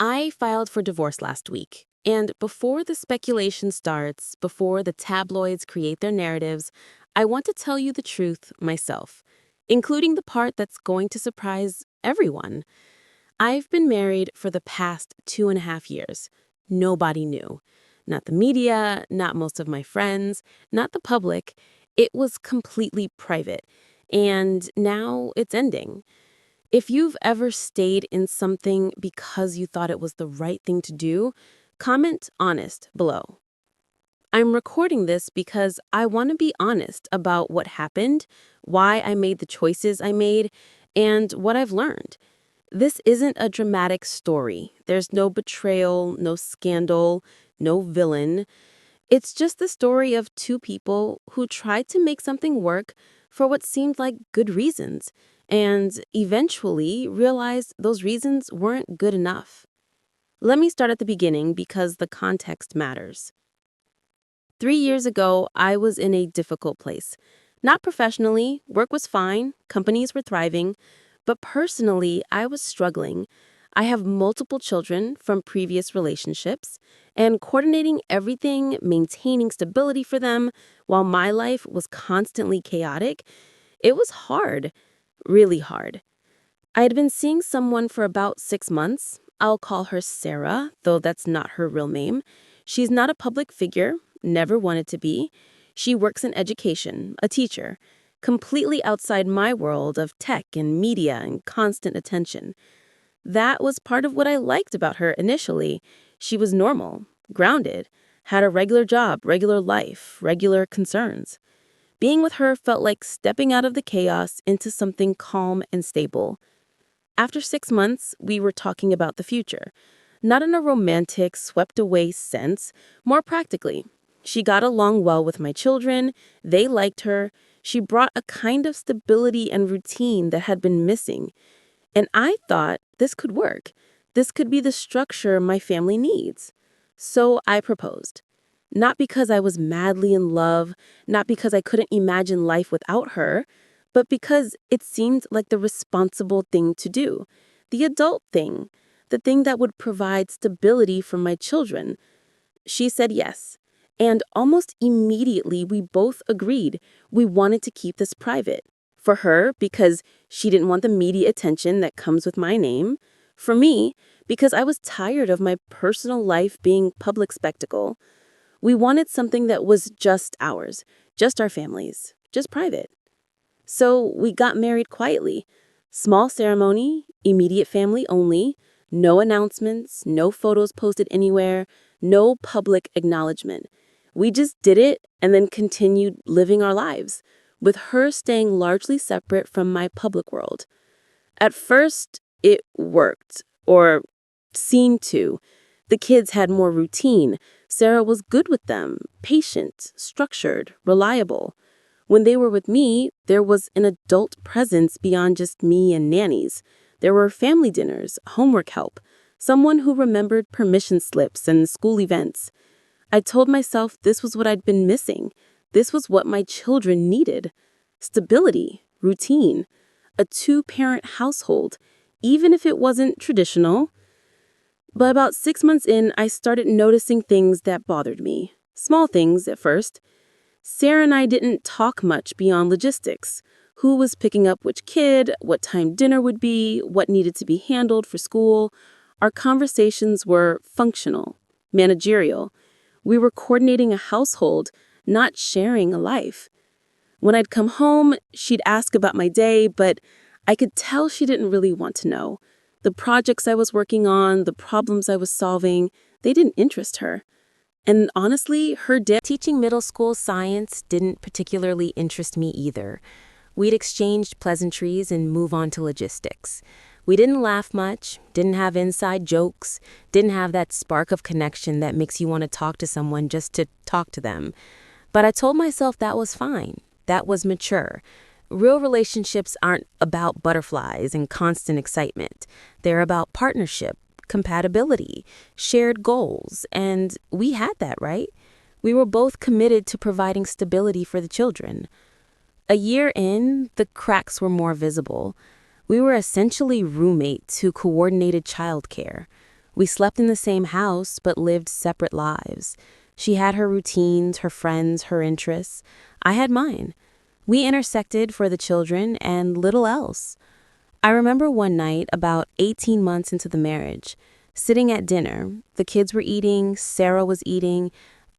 I filed for divorce last week, and before the speculation starts, before the tabloids create their narratives, I want to tell you the truth myself, including the part that's going to surprise everyone. I've been married for the past 2.5 years. Nobody knew. Not the media, not most of my friends, not the public. It was completely private. And now it's ending. If you've ever stayed in something because you thought it was the right thing to do, comment honest below. I'm recording this because I want to be honest about what happened, why I made the choices I made, and what I've learned. This isn't a dramatic story. There's no betrayal, no scandal, no villain. It's just the story of two people who tried to make something work for what seemed like good reasons, and eventually realized those reasons weren't good enough. Let me start at the beginning because the context matters. 3 years ago, I was in a difficult place. Not professionally, work was fine, companies were thriving, but personally, I was struggling. I have multiple children from previous relationships, and coordinating everything, maintaining stability for them, while my life was constantly chaotic, it was hard, really hard. I had been seeing someone for about 6 months. I'll call her Sarah, though that's not her real name. She's not a public figure, never wanted to be. She works in education, a teacher, completely outside my world of tech and media and constant attention. That was part of what I liked about her initially. She was normal, grounded, had a regular job, regular life, regular concerns. Being with her felt like stepping out of the chaos into something calm and stable. After 6 months, we were talking about the future. Not in a romantic, swept-away sense, more practically. She got along well with my children, they liked her, she brought a kind of stability and routine that had been missing. And I thought this could work. This could be the structure my family needs. So I proposed. Not because I was madly in love, not because I couldn't imagine life without her, but because it seemed like the responsible thing to do, the adult thing, the thing that would provide stability for my children. She said yes. And almost immediately, we both agreed we wanted to keep this private. For her, because she didn't want the media attention that comes with my name. For me, because I was tired of my personal life being public spectacle. We wanted something that was just ours, just our families, just private. So we got married quietly. Small ceremony, immediate family only, no announcements, no photos posted anywhere, no public acknowledgement. We just did it and then continued living our lives, with her staying largely separate from my public world. At first, it worked, or seemed to. The kids had more routine. Sarah was good with them, patient, structured, reliable. When they were with me, there was an adult presence beyond just me and nannies. There were family dinners, homework help, someone who remembered permission slips and school events. I told myself this was what I'd been missing. This was what my children needed. Stability, routine, a two-parent household, even if it wasn't traditional. But about 6 months in, I started noticing things that bothered me. Small things at first. Sarah and I didn't talk much beyond logistics. Who was picking up which kid, what time dinner would be, what needed to be handled for school. Our conversations were functional, managerial. We were coordinating a household, not sharing a life. When I'd come home, she'd ask about my day, but I could tell she didn't really want to know. The projects I was working on, the problems I was solving, they didn't interest her. And honestly, her day teaching middle school science didn't particularly interest me either. We'd exchanged pleasantries and move on to logistics. We didn't laugh much, didn't have inside jokes, didn't have that spark of connection that makes you want to talk to someone just to talk to them. But I told myself that was fine. That was mature. Real relationships aren't about butterflies and constant excitement. They're about partnership, compatibility, shared goals, and we had that, right? We were both committed to providing stability for the children. A year in, the cracks were more visible. We were essentially roommates who coordinated childcare. We slept in the same house but lived separate lives. She had her routines, her friends, her interests. I had mine. We intersected for the children and little else. I remember one night, about 18 months into the marriage, sitting at dinner. The kids were eating, Sarah was eating,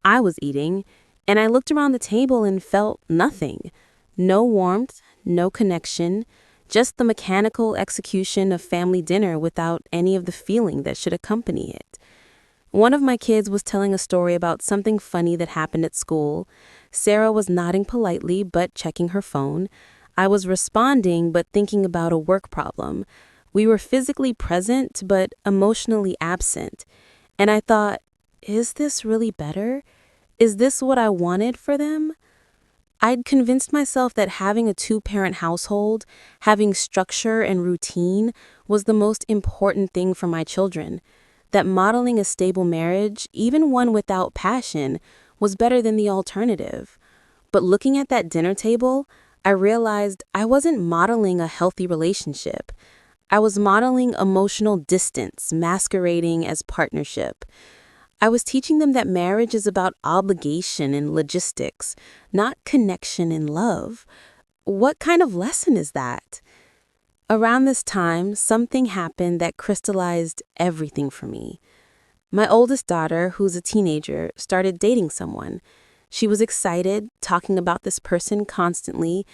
I was eating, and I looked around the table and felt nothing. No warmth, no connection, just the mechanical execution of family dinner without any of the feeling that should accompany it. One of my kids was telling a story about something funny that happened at school. Sarah was nodding politely but checking her phone. I was responding but thinking about a work problem. We were physically present but emotionally absent. And I thought, is this really better? Is this what I wanted for them? I'd convinced myself that having a two-parent household, having structure and routine, was the most important thing for my children. That modeling a stable marriage, even one without passion, was better than the alternative. But looking at that dinner table, I realized I wasn't modeling a healthy relationship. I was modeling emotional distance, masquerading as partnership. I was teaching them that marriage is about obligation and logistics, not connection and love. What kind of lesson is that? Around this time, something happened that crystallized everything for me. My oldest daughter, who's a teenager, started dating someone. She was excited, talking about this person constantly,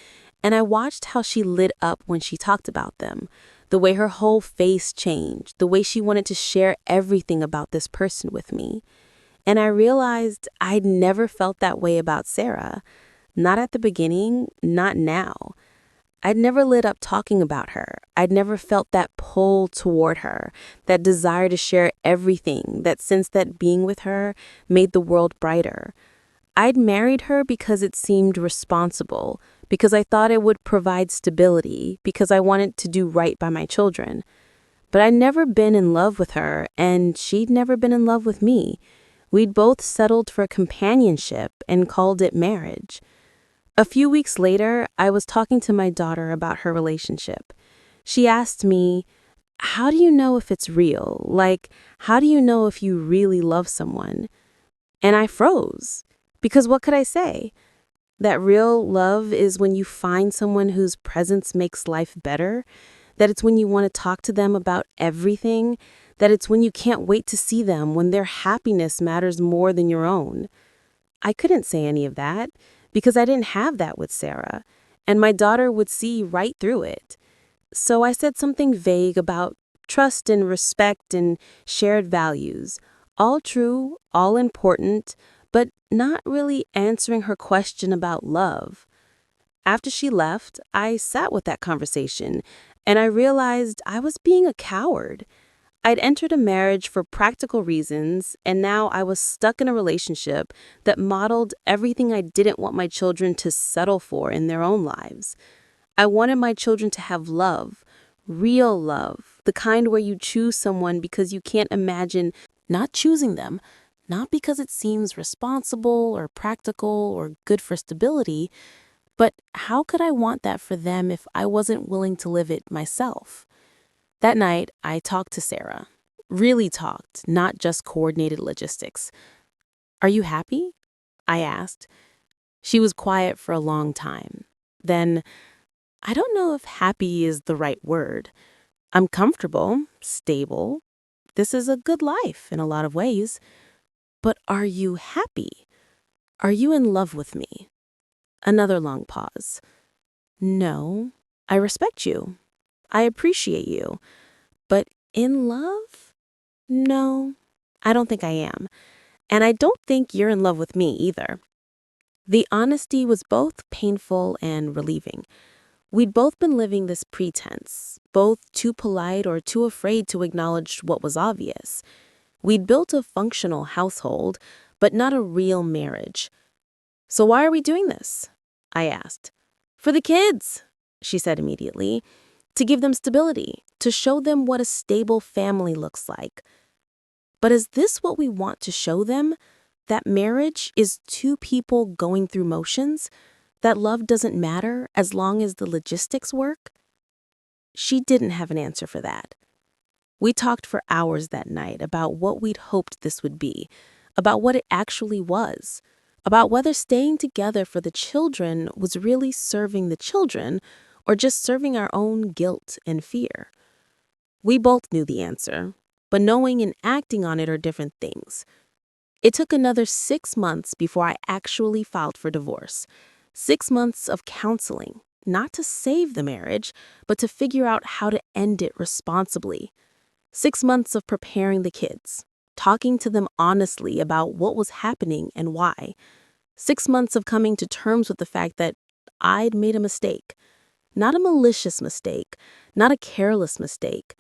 and I watched how she lit up when she talked about them, the way her whole face changed, the way she wanted to share everything about this person with me. And I realized I'd never felt that way about Sarah. Not at the beginning, not now. I'd never lit up talking about her. I'd never felt that pull toward her, that desire to share everything, that sense that being with her made the world brighter. I'd married her because it seemed responsible, because I thought it would provide stability, because I wanted to do right by my children. But I'd never been in love with her, and she'd never been in love with me. We'd both settled for companionship and called it marriage. A few weeks later, I was talking to my daughter about her relationship. She asked me, "How do you know if it's real? Like, how do you know if you really love someone?" And I froze. Because what could I say? That real love is when you find someone whose presence makes life better, that it's when you want to talk to them about everything, that it's when you can't wait to see them, when their happiness matters more than your own. I couldn't say any of that because I didn't have that with Sarah, and my daughter would see right through it. So I said something vague about trust and respect and shared values, all true, all important, but not really answering her question about love. After she left, I sat with that conversation, and I realized I was being a coward. I'd entered a marriage for practical reasons, and now I was stuck in a relationship that modeled everything I didn't want my children to settle for in their own lives. I wanted my children to have love, real love, the kind where you choose someone because you can't imagine not choosing them, not because it seems responsible or practical or good for stability, but how could I want that for them if I wasn't willing to live it myself? That night, I talked to Sarah. Really talked, not just coordinated logistics. "Are you happy?" I asked. She was quiet for a long time. Then, "I don't know if happy is the right word. I'm comfortable, stable. This is a good life in a lot of ways. But are you happy? Are you in love with me?" Another long pause. "No, I respect you. I appreciate you. But in love? No, I don't think I am. And I don't think you're in love with me either." The honesty was both painful and relieving. We'd both been living this pretense, both too polite or too afraid to acknowledge what was obvious. We'd built a functional household, but not a real marriage. "So why are we doing this?" I asked. "For the kids," she said immediately. "To give them stability, to show them what a stable family looks like." But is this what we want to show them? That marriage is two people going through motions? That love doesn't matter as long as the logistics work? She didn't have an answer for that. We talked for hours that night about what we'd hoped this would be, about what it actually was, about whether staying together for the children was really serving the children or just serving our own guilt and fear. We both knew the answer, but knowing and acting on it are different things. It took another 6 months before I actually filed for divorce. 6 months of counseling, not to save the marriage, but to figure out how to end it responsibly. 6 months of preparing the kids, talking to them honestly about what was happening and why. 6 months of coming to terms with the fact that I'd made a mistake. Not a malicious mistake, not a careless mistake,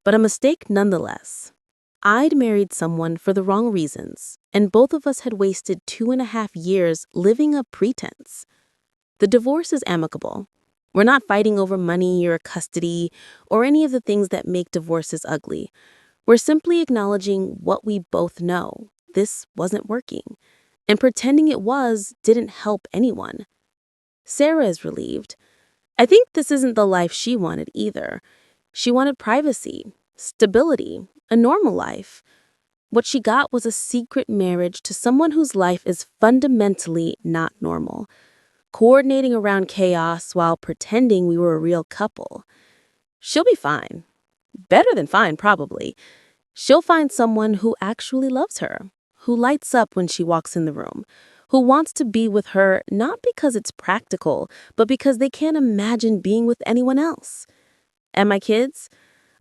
but a mistake nonetheless. I'd married someone for the wrong reasons, and both of us had wasted 2.5 years living a pretense. The divorce is amicable. We're not fighting over money or custody or any of the things that make divorces ugly. We're simply acknowledging what we both know. This wasn't working. And pretending it was didn't help anyone. Sarah is relieved. I think this isn't the life she wanted either. She wanted privacy, stability, a normal life. What she got was a secret marriage to someone whose life is fundamentally not normal, coordinating around chaos while pretending we were a real couple. She'll be fine. Better than fine, probably. She'll find someone who actually loves her, who lights up when she walks in the room, who wants to be with her not because it's practical, but because they can't imagine being with anyone else. And my kids?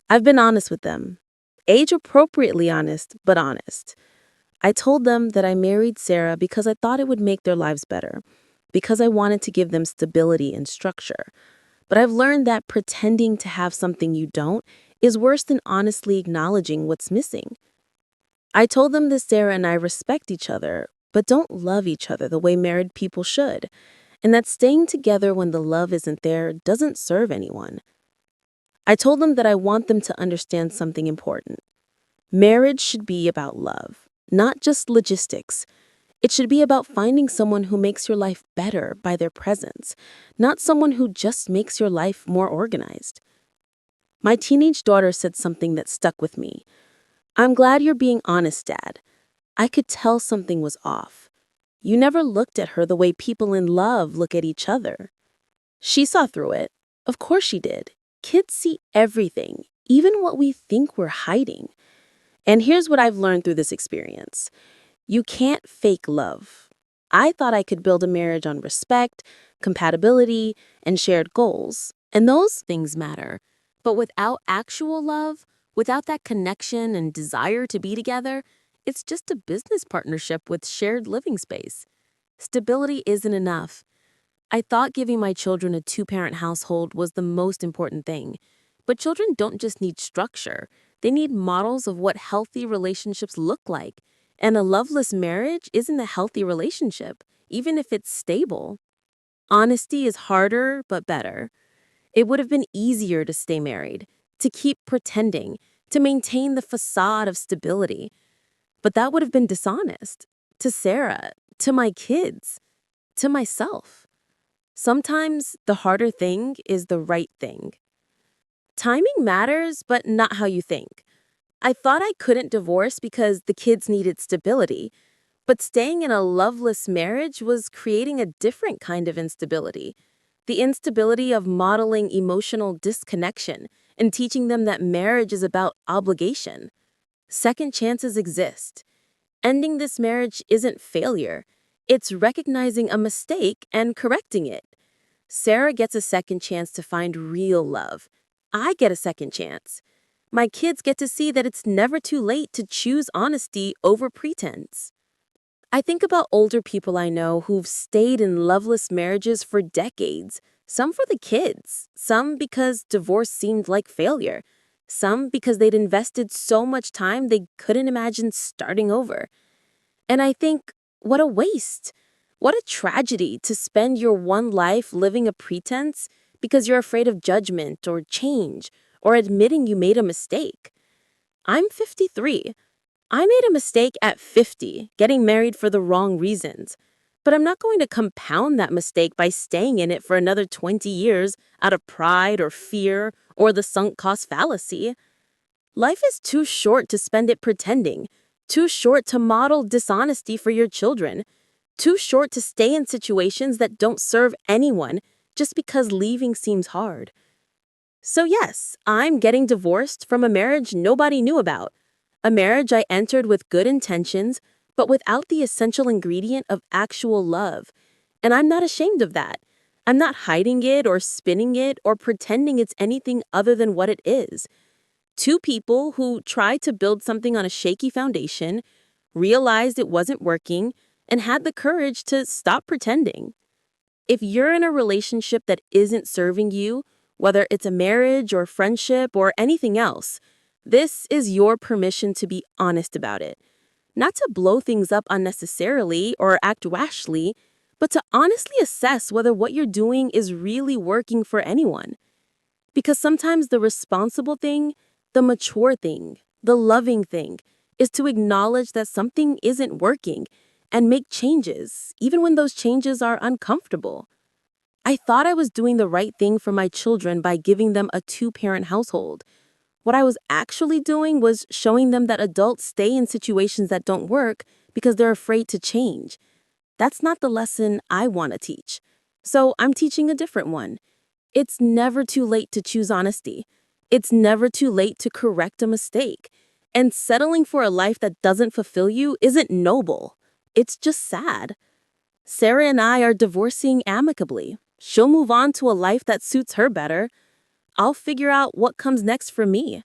I've been honest with them. Age-appropriately honest, but honest. I told them that I married Sarah because I thought it would make their lives better, because I wanted to give them stability and structure. But I've learned that pretending to have something you don't is worse than honestly acknowledging what's missing. I told them that Sarah and I respect each other, but don't love each other the way married people should, and that staying together when the love isn't there doesn't serve anyone. I told them that I want them to understand something important. Marriage should be about love, not just logistics. It should be about finding someone who makes your life better by their presence, not someone who just makes your life more organized. My teenage daughter said something that stuck with me. "I'm glad you're being honest, Dad. I could tell something was off. You never looked at her the way people in love look at each other." She saw through it. Of course she did. Kids see everything, even what we think we're hiding. And here's what I've learned through this experience. You can't fake love. I thought I could build a marriage on respect, compatibility, and shared goals, and those things matter. But without actual love, without that connection and desire to be together, it's just a business partnership with shared living space. Stability isn't enough. I thought giving my children a two-parent household was the most important thing. But children don't just need structure. They need models of what healthy relationships look like. And a loveless marriage isn't a healthy relationship, even if it's stable. Honesty is harder, but better. It would have been easier to stay married, to keep pretending, to maintain the facade of stability. But that would have been dishonest. To Sarah, to my kids, to myself. Sometimes the harder thing is the right thing. Timing matters, but not how you think. I thought I couldn't divorce because the kids needed stability, but staying in a loveless marriage was creating a different kind of instability. The instability of modeling emotional disconnection and teaching them that marriage is about obligation. Second chances exist. Ending this marriage isn't failure. It's recognizing a mistake and correcting it. Sarah gets a second chance to find real love. I get a second chance. My kids get to see that it's never too late to choose honesty over pretense. I think about older people I know who've stayed in loveless marriages for decades, some for the kids, some because divorce seemed like failure, some because they'd invested so much time they couldn't imagine starting over. And I think, what a waste. What a tragedy to spend your one life living a pretense because you're afraid of judgment or change or admitting you made a mistake. I'm 53. I made a mistake at 50, getting married for the wrong reasons. But I'm not going to compound that mistake by staying in it for another 20 years out of pride or fear or the sunk cost fallacy. Life is too short to spend it pretending, too short to model dishonesty for your children, too short to stay in situations that don't serve anyone just because leaving seems hard. So, yes, I'm getting divorced from a marriage nobody knew about, a marriage I entered with good intentions, but without the essential ingredient of actual love. And I'm not ashamed of that. I'm not hiding it or spinning it or pretending it's anything other than what it is. Two people who tried to build something on a shaky foundation, realized it wasn't working, and had the courage to stop pretending. If you're in a relationship that isn't serving you, whether it's a marriage or friendship or anything else, this is your permission to be honest about it. Not to blow things up unnecessarily or act rashly, but to honestly assess whether what you're doing is really working for anyone. Because sometimes the responsible thing, the mature thing, the loving thing, is to acknowledge that something isn't working and make changes, even when those changes are uncomfortable. I thought I was doing the right thing for my children by giving them a two-parent household. What I was actually doing was showing them that adults stay in situations that don't work because they're afraid to change. That's not the lesson I want to teach. So I'm teaching a different one. It's never too late to choose honesty. It's never too late to correct a mistake. And settling for a life that doesn't fulfill you isn't noble. It's just sad. Sarah and I are divorcing amicably. She'll move on to a life that suits her better. I'll figure out what comes next for me.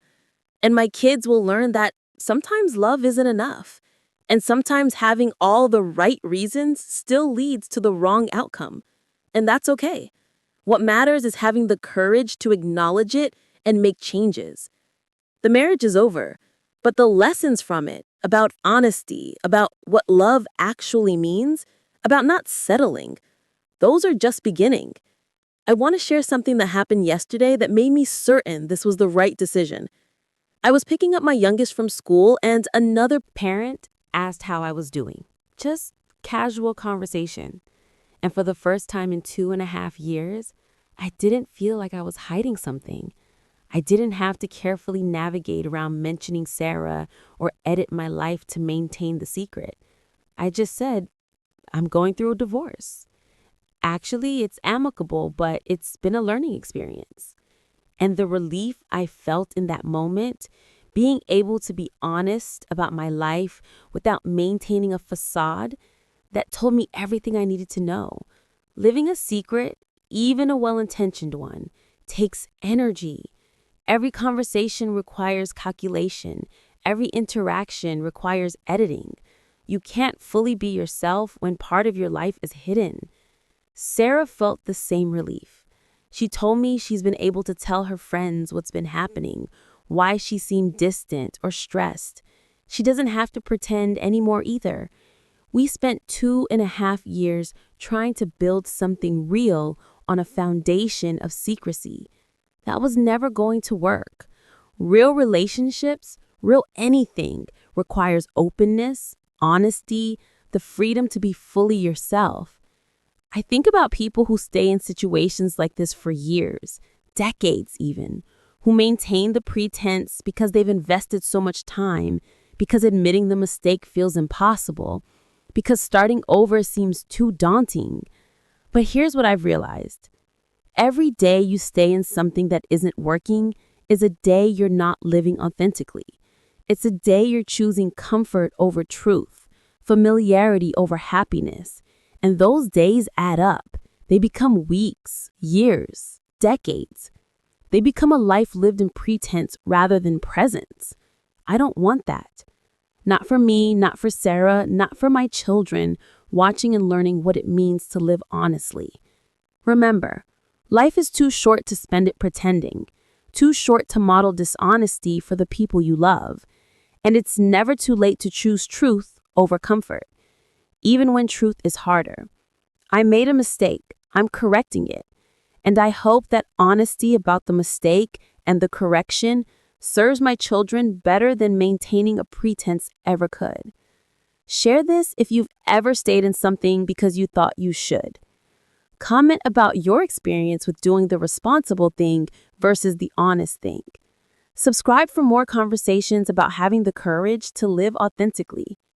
And my kids will learn that sometimes love isn't enough. And sometimes having all the right reasons still leads to the wrong outcome. And that's okay. What matters is having the courage to acknowledge it and make changes. The marriage is over, but the lessons from it about honesty, about what love actually means, about not settling, those are just beginning. I want to share something that happened yesterday that made me certain this was the right decision. I was picking up my youngest from school and another parent asked how I was doing. Just casual conversation. And for the first time in 2.5 years, I didn't feel like I was hiding something. I didn't have to carefully navigate around mentioning Sarah or edit my life to maintain the secret. I just said, I'm going through a divorce. Actually, it's amicable, but it's been a learning experience. And the relief I felt in that moment, being able to be honest about my life without maintaining a facade, that told me everything I needed to know. Living a secret, even a well-intentioned one, takes energy. Every conversation requires calculation. Every interaction requires editing. You can't fully be yourself when part of your life is hidden. Sarah felt the same relief. She told me she's been able to tell her friends what's been happening, why she seemed distant or stressed. She doesn't have to pretend anymore either. We spent 2.5 years trying to build something real on a foundation of secrecy. That was never going to work. Real relationships, real anything, requires openness, honesty, the freedom to be fully yourself. I think about people who stay in situations like this for years, decades even, who maintain the pretense because they've invested so much time, because admitting the mistake feels impossible, because starting over seems too daunting. But here's what I've realized. Every day you stay in something that isn't working is a day you're not living authentically. It's a day you're choosing comfort over truth, familiarity over happiness. And those days add up. They become weeks, years, decades. They become a life lived in pretense rather than presence. I don't want that. Not for me, not for Sarah, not for my children, watching and learning what it means to live honestly. Remember, life is too short to spend it pretending, too short to model dishonesty for the people you love. And it's never too late to choose truth over comfort, even when truth is harder. I made a mistake. I'm correcting it. And I hope that honesty about the mistake and the correction serves my children better than maintaining a pretense ever could. Share this if you've ever stayed in something because you thought you should. Comment about your experience with doing the responsible thing versus the honest thing. Subscribe for more conversations about having the courage to live authentically.